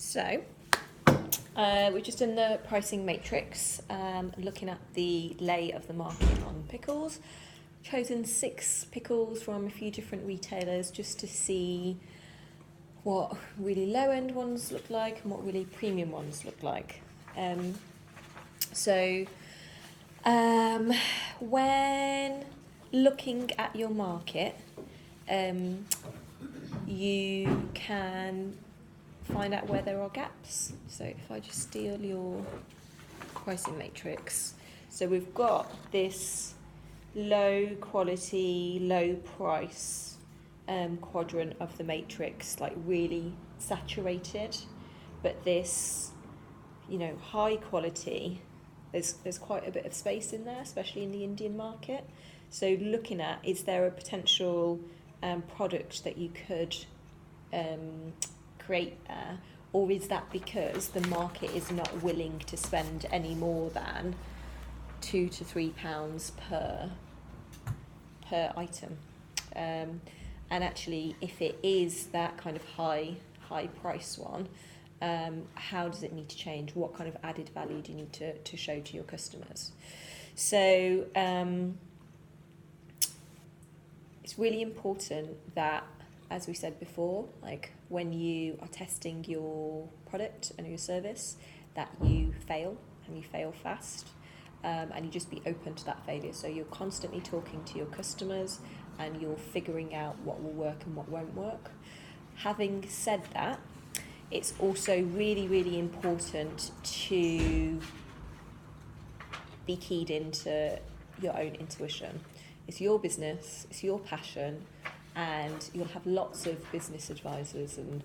So, we've just done the pricing matrix, looking at the lay of the market on pickles. Chosen 6 pickles from a few different retailers just to see what really low-end ones look like and what really premium ones look like. When looking at your market, you can find out where there are gaps. So if I just steal your pricing matrix, so we've got this low quality, low price quadrant of the matrix, like really saturated, but this, high quality, there's quite a bit of space in there, especially in the Indian market. So looking at, is there a potential product that you could create there, or is that because the market is not willing to spend any more than £2 to £3 per item? And actually, if it is that kind of high price one, how does it need to change? What kind of added value do you need to show to your customers? So it's really important that, as we said before, like when you are testing your product and your service, that you fail and you fail fast, and you just be open to that failure. So you're constantly talking to your customers and you're figuring out what will work and what won't work. Having said that, it's also really, really important to be keyed into your own intuition. It's your business, it's your passion, and you'll have lots of business advisors and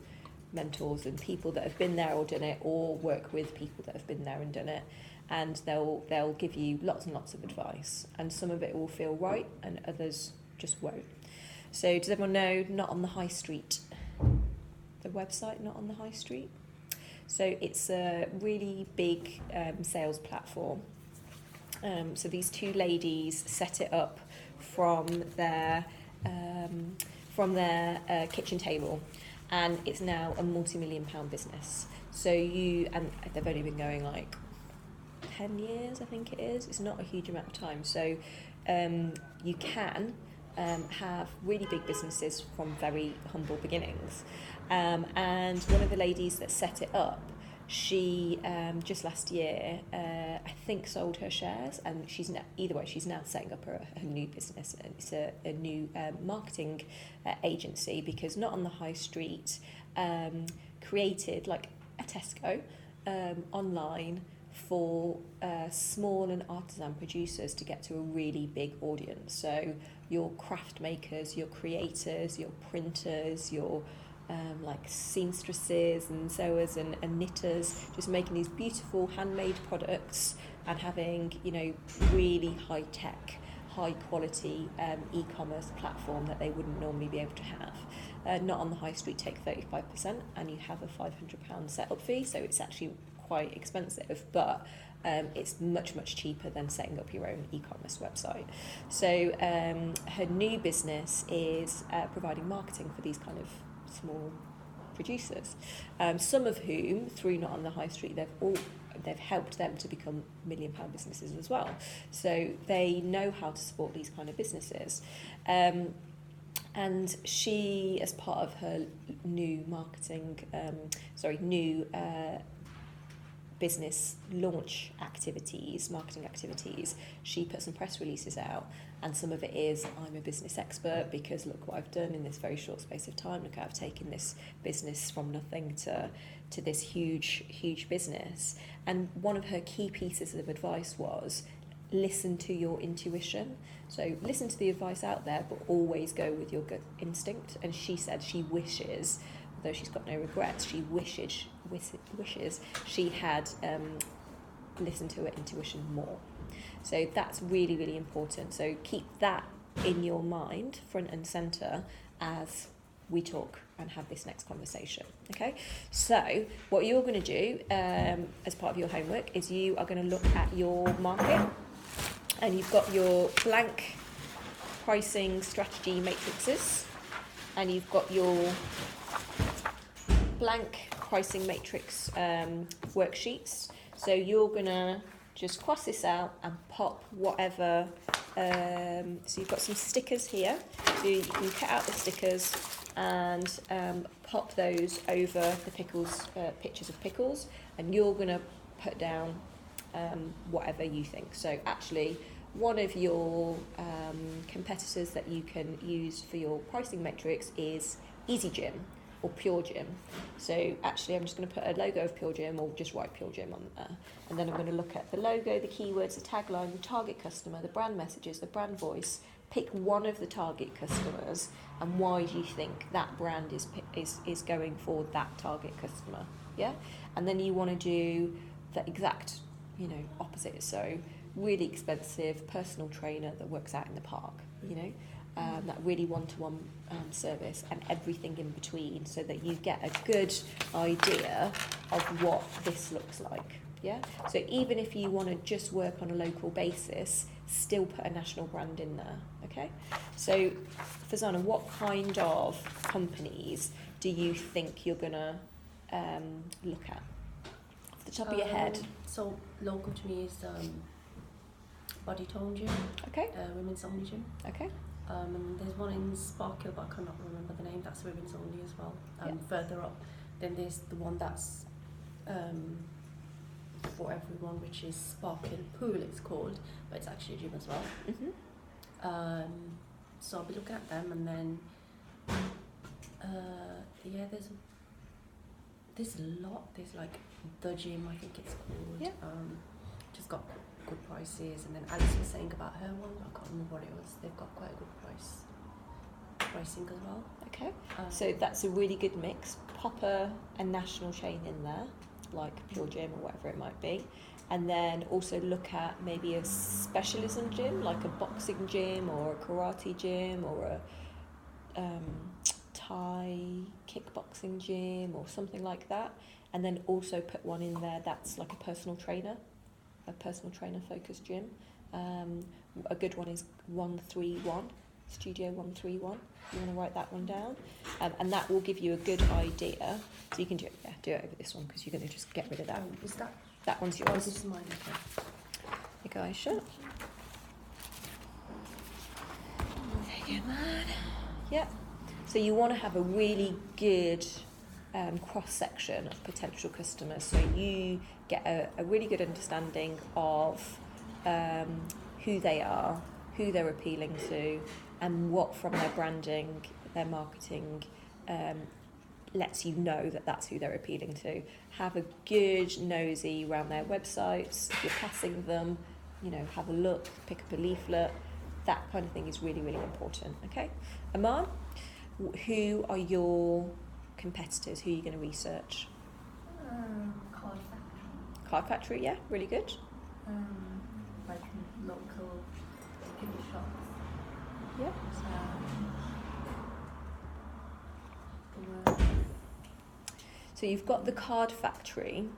mentors and people that have been there or done it, or work with people that have been there and done it, and they'll give you lots and lots of advice, and some of it will feel right and others just won't. So does everyone know Not on the High Street? The website Not on the High Street? So it's a really big sales platform. So these 2 ladies set it up from their kitchen table, and it's now a multi-million-pound business. So and they've only been going like 10 years, I think it is. It's not a huge amount of time. So you can have really big businesses from very humble beginnings. And one of the ladies that set it up, she just last year, I think, sold her shares, and she's now setting up her new business. It's a new marketing agency, because Not on the High Street created like a Tesco online for small and artisan producers to get to a really big audience. So your craft makers, your creators, your printers, your like seamstresses and sewers and knitters, just making these beautiful handmade products and having, really high tech, high quality e-commerce platform that they wouldn't normally be able to have. Not on the High Street take 35%, and you have a £500 setup fee, so it's actually quite expensive, but it's much, much cheaper than setting up your own e-commerce website. So her new business is providing marketing for these kind of small producers, some of whom, through Not on the High Street, they've helped them to become £1 million businesses as well. So they know how to support these kind of businesses. And she, as part of her new business launch marketing activities, she put some press releases out, and some of it is, I'm a business expert because look what I've done in this very short space of time. Look, I've taken this business from nothing to this huge business. And one of her key pieces of advice was, listen to your intuition. So listen to the advice out there, but always go with your gut instinct. And she said she wishes, although she's got no regrets, she wishes she had listened to her intuition more. So that's really, really important. So keep that in your mind, front and centre, as we talk and have this next conversation. Okay, so what you're going to do as part of your homework is you are going to look at your market, and you've got your blank pricing strategy matrices, and you've got your blank pricing matrix worksheets. So you're gonna just cross this out and pop whatever. So you've got some stickers here. So you can cut out the stickers and pop those over the pickles, pictures of pickles, and you're gonna put down whatever you think. So actually, one of your competitors that you can use for your pricing matrix is Easy Gym or Pure Gym. So actually I'm just going to put a logo of Pure Gym, or just write Pure Gym on there, and then I'm going to look at the logo, the keywords, the tagline, the target customer, the brand messages, the brand voice. Pick one of the target customers and why do you think that brand is going for that target customer. Yeah, and then you want to do the exact opposite. So really expensive personal trainer that works out in the park, that really one-to-one service, and everything in between, so that you get a good idea of what this looks like. Yeah. So even if you want to just work on a local basis, still put a national brand in there. Okay. So Fazana, what kind of companies do you think you're gonna look at off the top of your head? So local to me is Body Tone Gym. Okay. Women's only gym. Okay. And there's one in Sparkhill, but I cannot remember the name. That's women's only as well. Further up, then there's the one that's for everyone, which is Sparkhill Pool. It's called, but it's actually a gym as well. Mm-hmm. So I'll be looking at them, and then there's a lot. There's like the gym, I think it's called. Yeah. Just got good prices, and then Alice was saying about her one, I can't remember what it was. They've got quite a good pricing as well. Okay, so that's a really good mix. Pop a national chain in there, like Pure Gym or whatever it might be, and then also look at maybe a specialism gym, like a boxing gym or a karate gym or a Thai kickboxing gym or something like that, and then also put one in there that's like a personal trainer focused gym. A good one is 131, Studio 131. You want to write that one down, and that will give you a good idea. So you can do it over this one, because you're going to just get rid of that. Is That one's yours. This is mine. Okay. You guys should. There you go, man. Yeah. So you want to have a really good cross-section of potential customers, so you get a really good understanding of who they are, who they're appealing to, and what from their branding, their marketing lets you know that that's who they're appealing to. Have a good nosy around their websites. If you're passing them, have a look, pick up a leaflet. That kind of thing is really, really important. Okay, Aman, who are your competitors? Who are you going to research? Card Factory. Card Factory, yeah, really good. Like local gift shops. Yeah. So you've got the Card Factory.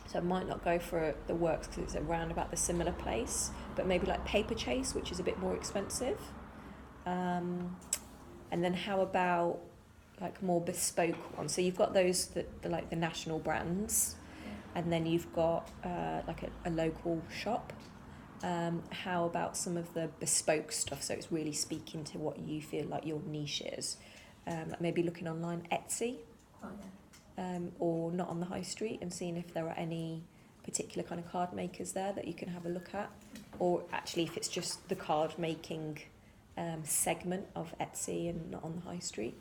So I might not go for the Works because it's around about the similar place, but maybe like Paper Chase, which is a bit more expensive. And then how about like more bespoke ones? So you've got those that are like the national brands, and then you've got like a local shop. How about some of the bespoke stuff? So it's really speaking to what you feel like your niche is. Maybe looking online, Etsy. Oh, yeah. Or not on the high street, and seeing if there are any particular kind of card makers there that you can have a look at, or actually if it's just the card making segment of Etsy and not on the high street.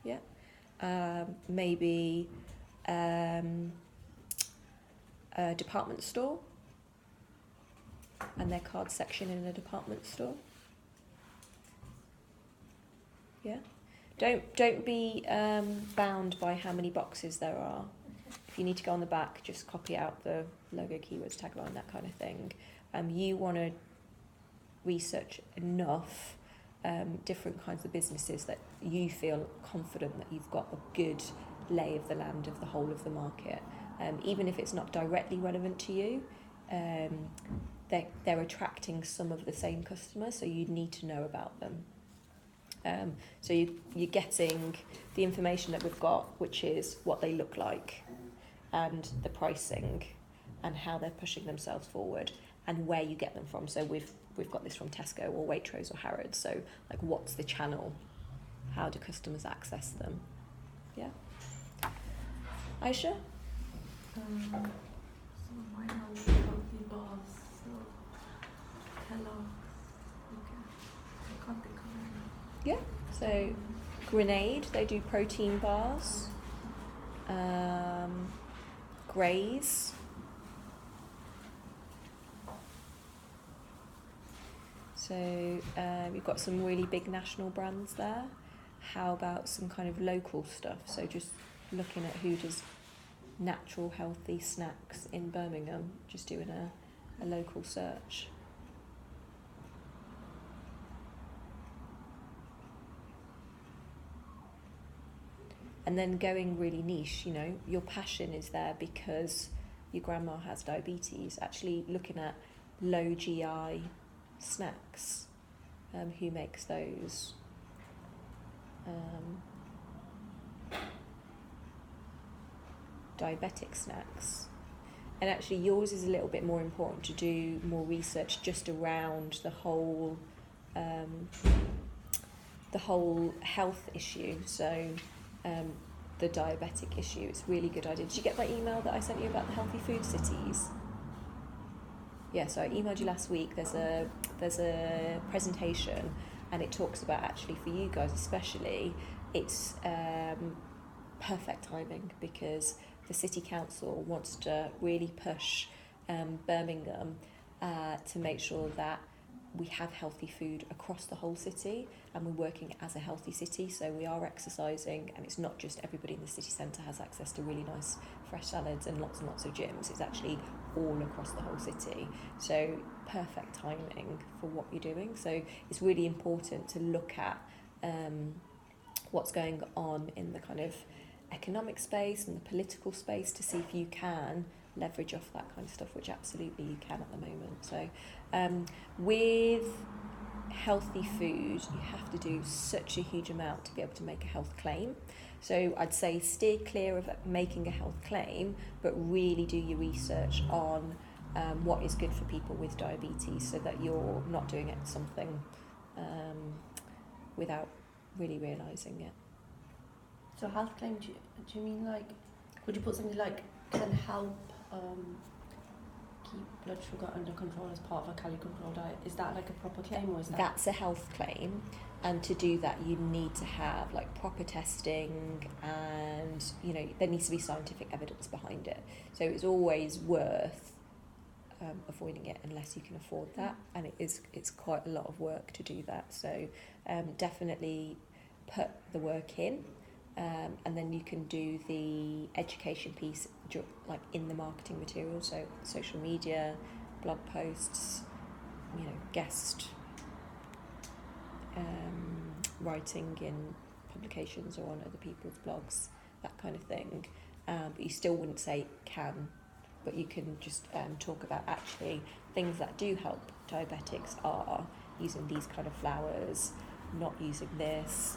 Yeah. Maybe a department store and their card section in a department store. Yeah. Don't be bound by how many boxes there are. Okay. If you need to go on the back, just copy out the logo, keywords, tagline, that kind of thing. You want to research enough different kinds of businesses that you feel confident that you've got a good lay of the land of the whole of the market. Even if it's not directly relevant to you, they're attracting some of the same customers, so you need to know about them. So you're getting the information that we've got, which is what they look like, and the pricing, and how they're pushing themselves forward, and where you get them from. So we've got this from Tesco or Waitrose or Harrods. So like, what's the channel? How do customers access them? Yeah. Aisha? So mine are healthy bars. So Kellogg's. Okay. I can't think of Yeah. So Grenade, they do protein bars. Graze. So we've got some really big national brands there. How about some kind of local stuff? So just looking at who does natural healthy snacks in Birmingham, just doing a local search. And then going really niche, you know, your passion is there because your grandma has diabetes. Actually looking at low GI snacks, who makes those? Diabetic snacks. And actually yours is a little bit more important to do more research just around the whole health issue. So the diabetic issue, it's a really good idea. Did you get that email that I sent you about the healthy food cities? Yeah, so I emailed you last week. There's a presentation, and it talks about, actually for you guys especially, it's perfect timing because the city council wants to really push Birmingham to make sure that we have healthy food across the whole city, and we're working as a healthy city, so we are exercising, and it's not just everybody in the city centre has access to really nice fresh salads and lots of gyms. It's actually all across the whole city, so perfect timing for what you're doing. So it's really important to look at what's going on in the kind of economic space and the political space to see if you can leverage off that kind of stuff, which absolutely you can at the moment. So with healthy food, you have to do such a huge amount to be able to make a health claim. So I'd say steer clear of making a health claim, but really do your research on what is good for people with diabetes, so that you're not doing it something without really realising it. So health claim, do you mean like, would you put something like can help keep blood sugar under control as part of a calorie control diet? Is that like a proper claim, or is that? That's a health claim, and to do that you need to have like proper testing, and you know there needs to be scientific evidence behind it. So it's always worth avoiding it unless you can afford that, and it's quite a lot of work to do that. So definitely put the work in. And then you can do the education piece like in the marketing material, so social media, blog posts, you know, guest writing in publications or on other people's blogs, that kind of thing. But you still wouldn't say can, but you can just talk about actually things that do help diabetics are using these kind of flours, not using this,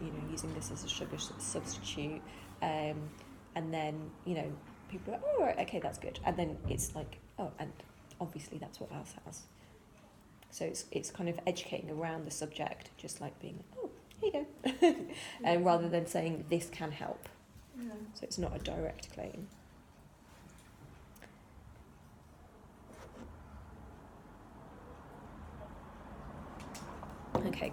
you know, using this as a sugar substitute, and then, you know, people are, oh, right, okay, that's good, and then it's like, oh, and obviously that's what ours has. So it's kind of educating around the subject, just like being, oh, here you go, and rather than saying this can help. Yeah. So it's not a direct claim. Okay.